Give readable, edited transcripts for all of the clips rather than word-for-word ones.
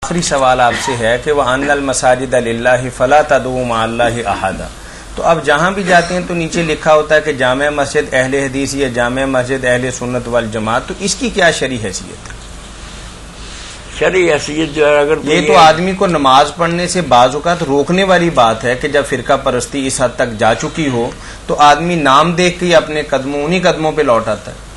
آخری سوال آپ سے ہے کہ وَأَنَّ الْمَسَاجِدَ لِلَّهِ فَلَا تَدْعُوا مَعَ اللَّهِ أَحَدًا، تو اب جہاں بھی جاتے ہیں تو نیچے لکھا ہوتا ہے کہ جامع مسجد اہل حدیث یا جامع مسجد اہل سنت والجماعت، تو اس کی کیا شرعی حیثیت ہے؟ شرعی حیثیت جو ہے، اگر یہ تو آدمی کو نماز پڑھنے سے بعض اوقات روکنے والی بات ہے کہ جب فرقہ پرستی اس حد تک جا چکی ہو تو آدمی نام دیکھ کے اپنے انہی قدموں پہ لوٹ آتا ہے۔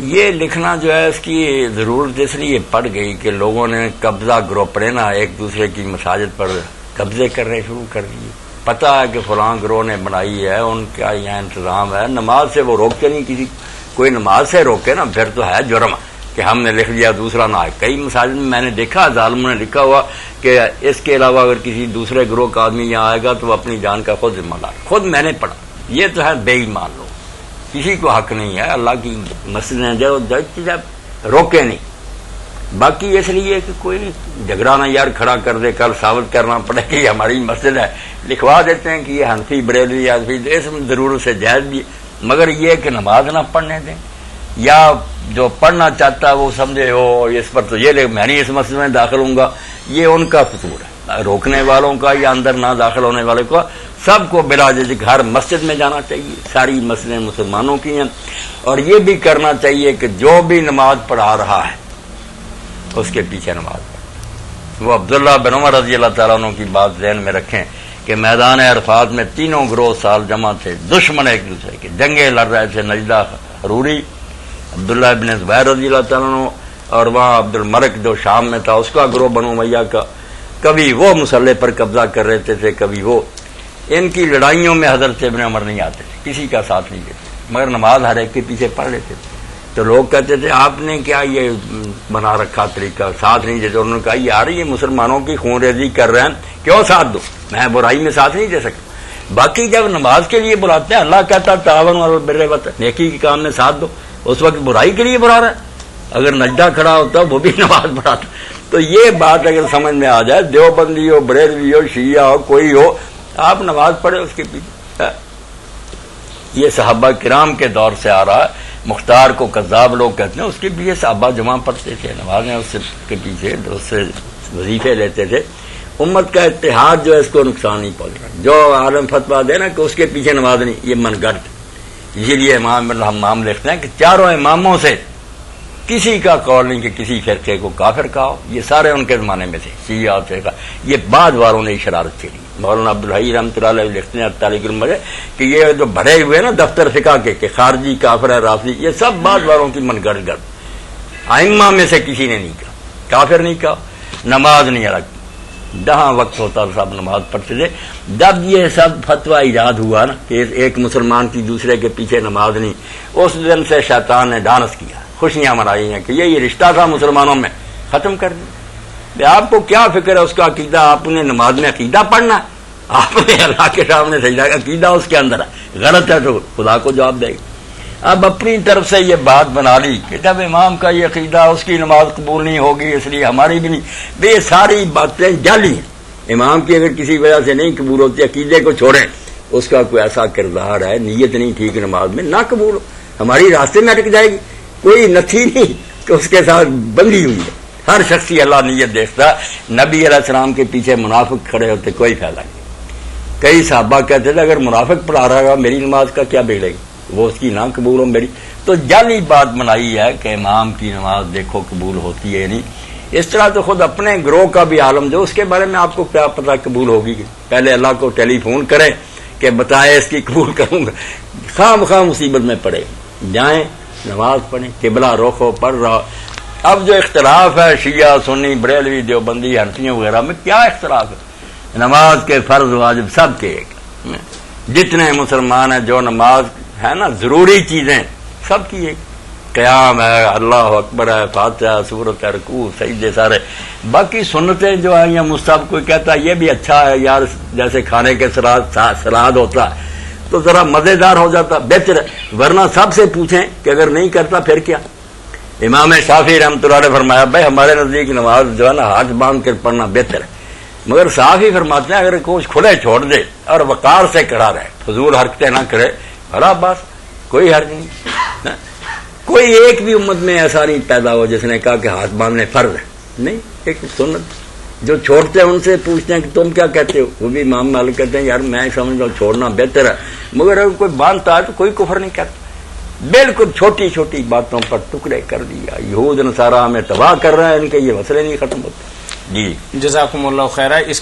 یہ لکھنا جو ہے اس کی ضرورت اس لیے پڑ گئی کہ لوگوں نے قبضہ گروہ پڑینا ایک دوسرے کی مساجد پر قبضے کرنے شروع کر دیے۔ پتہ ہے کہ فلاں گروہ نے بنائی ہے، ان کا یہاں انتظام ہے، نماز سے وہ روکتے نہیں، کسی کوئی نماز سے روکے نا پھر تو ہے جرم کہ ہم نے لکھ دیا دوسرا نہ آئے۔ کئی مساجد میں میں نے دیکھا ظالموں نے لکھا ہوا کہ اس کے علاوہ اگر کسی دوسرے گروہ کا آدمی یہاں آئے گا تو وہ اپنی جان کا خود ذمہ دار۔ خود میں نے پڑھا، یہ تو ہے بے ایمان لوگ، کسی کو حق نہیں ہے اللہ کی مسجدیں جب روکے نہیں۔ باقی اس لیے کہ کوئی جھگڑا نہ یار کھڑا کر دے، کل ثابت کرنا پڑے کہ یہ ہماری مسجد ہے، لکھوا دیتے ہیں کہ یہ حنفی بریلوی حنفی، اس میں ضرورت سے جائز بھی، مگر یہ کہ نماز نہ پڑھنے دیں، یا جو پڑھنا چاہتا ہے وہ سمجھے ہو اس پر تو یہ میں نہیں اس مسجد میں داخل ہوں گا، یہ ان کا قصور ہے، روکنے والوں کا یا اندر نہ داخل ہونے والے کو۔ سب کو بلا جھجک ہر مسجد میں جانا چاہیے، ساری مسجدیں مسلمانوں کی ہیں، اور یہ بھی کرنا چاہیے کہ جو بھی نماز پڑھا رہا ہے اس کے پیچھے نماز پڑھے۔ وہ عبداللہ بن عمر رضی اللہ تعالیٰ عنہ کی بات ذہن میں رکھیں کہ میدان عرفات میں تینوں گروہ سال جمع تھے، دشمن ایک دوسرے کے، جنگیں لڑ رہے تھے، نجدہ حروری عبداللہ ابن زبیر رضی اللہ تعالیٰ عنہ، اور وہاں عبد الملک جو شام میں تھا اس کا گروہ بنو امیہ کا، کبھی وہ مسلح پر قبضہ کر رہے تھے کبھی وہ۔ ان کی لڑائیوں میں حضرت ابن عمر نہیں آتے تھے، کسی کا ساتھ نہیں دیتے، مگر نماز ہر ایک کے پیچھے پڑھ لیتے تھے۔ تو لوگ کہتے تھے آپ نے کیا یہ بنا رکھا طریقہ، ساتھ نہیں دیتے؟ انہوں نے کہا یار یہ مسلمانوں کی خون ریزی کر رہے ہیں، کیوں ساتھ دو؟ میں برائی میں ساتھ نہیں دے سکتا۔ باقی جب نماز کے لیے بلاتے ہیں، اللہ کہتا تعاون علی البر والتقوی، نیکی کے کام میں ساتھ دو، اس وقت برائی کے لیے بلا رہا ہے۔ اگر نجدہ کھڑا ہوتا وہ بھی نماز پڑھاتا۔ تو یہ بات اگر سمجھ میں آ جائے، دیوبندی ہو، بریلوی ہو، شیعہ ہو، کوئی ہو، آپ نماز پڑھے اس کے پیچھے۔ یہ صحابہ کرام کے دور سے آ رہا ہے، مختار کو کذاب لوگ کہتے ہیں، اس کے پیچھے صحابہ جمع پڑھتے تھے نمازیں، اس کے پیچھے اس سے وظیفے لیتے تھے۔ امت کا اتحاد جو ہے اس کو نقصان نہیں پہنچ رہا، جو عالم فتویٰ دے نا کہ اس کے پیچھے نماز نہیں، یہ من گھڑت۔ اسی لیے امام ابن حمام لکھتے ہیں کہ چاروں اماموں سے کسی کا قول نہیں کہ کسی فرقے کو کافر کہا ہو، یہ سارے ان کے زمانے میں تھے، شیعہ اور فرقہ۔ یہ بعد والوں نے شرارت چھیڑی۔ مولانا عبدالحی رحمۃ اللہ علیہ لکھتے ہیں تاریخ المجد کہ یہ جو بھرے ہوئے نا دفتر فقہ کے کہ خارجی کافر ہے، رافضی، یہ سب بعد والوں کی من گڑ گڑ، ائمہ میں سے کسی نے نہیں کہا، کافر نہیں کہا، نماز نہیں الگ، جہاں وقت ہوتا سب نماز پڑھتے تھے۔ جب یہ سب فتویٰ ایجاد ہوا نا کہ ایک مسلمان کی دوسرے کے پیچھے نماز نہیں، اس دن سے شیطان نے ڈانس کیا، خوشیاں منائی ہیں کہ یہ رشتہ تھا مسلمانوں میں، ختم کر دیا۔ آپ کو کیا فکر ہے اس کا عقیدہ؟ آپ نے نماز میں عقیدہ پڑھنا ہے، آپ نے اللہ کے سامنے سجدہ، عقیدہ اس کے اندر ہے، غلط ہے تو خدا کو جواب دے گا۔ اب اپنی طرف سے یہ بات بنا لی کہ جب امام کا یہ عقیدہ اس کی نماز قبول نہیں ہوگی اس لیے ہماری بھی نہیں، یہ ساری باتیں جعلی ہیں۔ امام کی اگر کسی وجہ سے نہیں قبول ہوتی، عقیدے کو چھوڑیں، اس کا کوئی ایسا کردار ہے، نیت نہیں ٹھیک نماز میں، نہ قبول ہو، ہماری راستے میں اٹک جائے گی، کوئی نتھی نہیں کہ اس کے ساتھ بندی ہوئی ہے۔ ہر شخصی اللہ نیت دیکھتا۔ نبی علیہ السلام کے پیچھے منافق کھڑے ہوتے، کوئی فائدہ نہیں۔ کئی صحابہ کہتے تھے اگر منافق پڑھا رہا گا میری نماز کا کیا بگڑے گی، وہ اس کی نہ قبول ہو میری۔ تو جعلی بات بنائی ہے کہ امام کی نماز دیکھو قبول ہوتی ہے نہیں۔ اس طرح تو خود اپنے گروہ کا بھی عالم جو اس کے بارے میں آپ کو کیا پتہ قبول ہوگی، پہلے اللہ کو ٹیلی فون کریں کہ بتائے اس کی قبول کروں گا، خواہ مخواہ مصیبت میں پڑے، جائیں نماز پڑھیں، قبلہ رخ ہو، پڑھ رہا۔ اب جو اختلاف ہے شیعہ سنی بریلوی دیوبندی حنفیوں وغیرہ میں، کیا اختلاف ہے؟ نماز کے فرض واجب سب کے ایک، جتنے مسلمان ہیں جو نماز ہے نا ضروری چیزیں سب کی ایک، قیام ہے، اللہ اکبر ہے، فاتحہ، سورت ہے، رکوع، سجدے سارے۔ باقی سنتیں جو ہیں یا مستحب، کوئی کہتا ہے یہ بھی اچھا ہے یار، جیسے کھانے کے سلاد ہوتا ہے تو ذرا مزیدار ہو جاتا، بہتر ہے، ورنہ سب سے پوچھیں کہ اگر نہیں کرتا پھر کیا۔ امام شافعی رحمۃ اللہ علیہ فرمایا بھائی ہمارے نزدیک نماز جو ہے نا ہاتھ باندھ کر پڑھنا بہتر ہے، مگر صاف ہی فرماتے ہیں اگر کوئی کھلے چھوڑ دے اور وقار سے کھڑا رہے، فضول حرکتیں نہ کرے، بھلا بس کوئی حرج نہیں۔ کوئی ایک بھی امت میں ایسا نہیں پیدا ہو جس نے کہا کہ ہاتھ باندھنے فرض ہے، نہیں ایک سنت جو چھوڑتے ہیں ان سے پوچھتے ہیں کہ تم کیا کہتے ہو, وہ بھی امام مالک کہتے ہیں یار میں سمجھتا ہوں چھوڑنا بہتر ہے, مگر اگر کوئی باندھتا ہے تو کوئی کفر نہیں کرتا. بالکل چھوٹی چھوٹی باتوں پر ٹکڑے کر دیا. یہود نصارہ ہمیں تباہ کر رہے ہیں, ان کے یہ مسئلے نہیں ختم ہوتے. جی جزاکم اللہ خیرہ. اس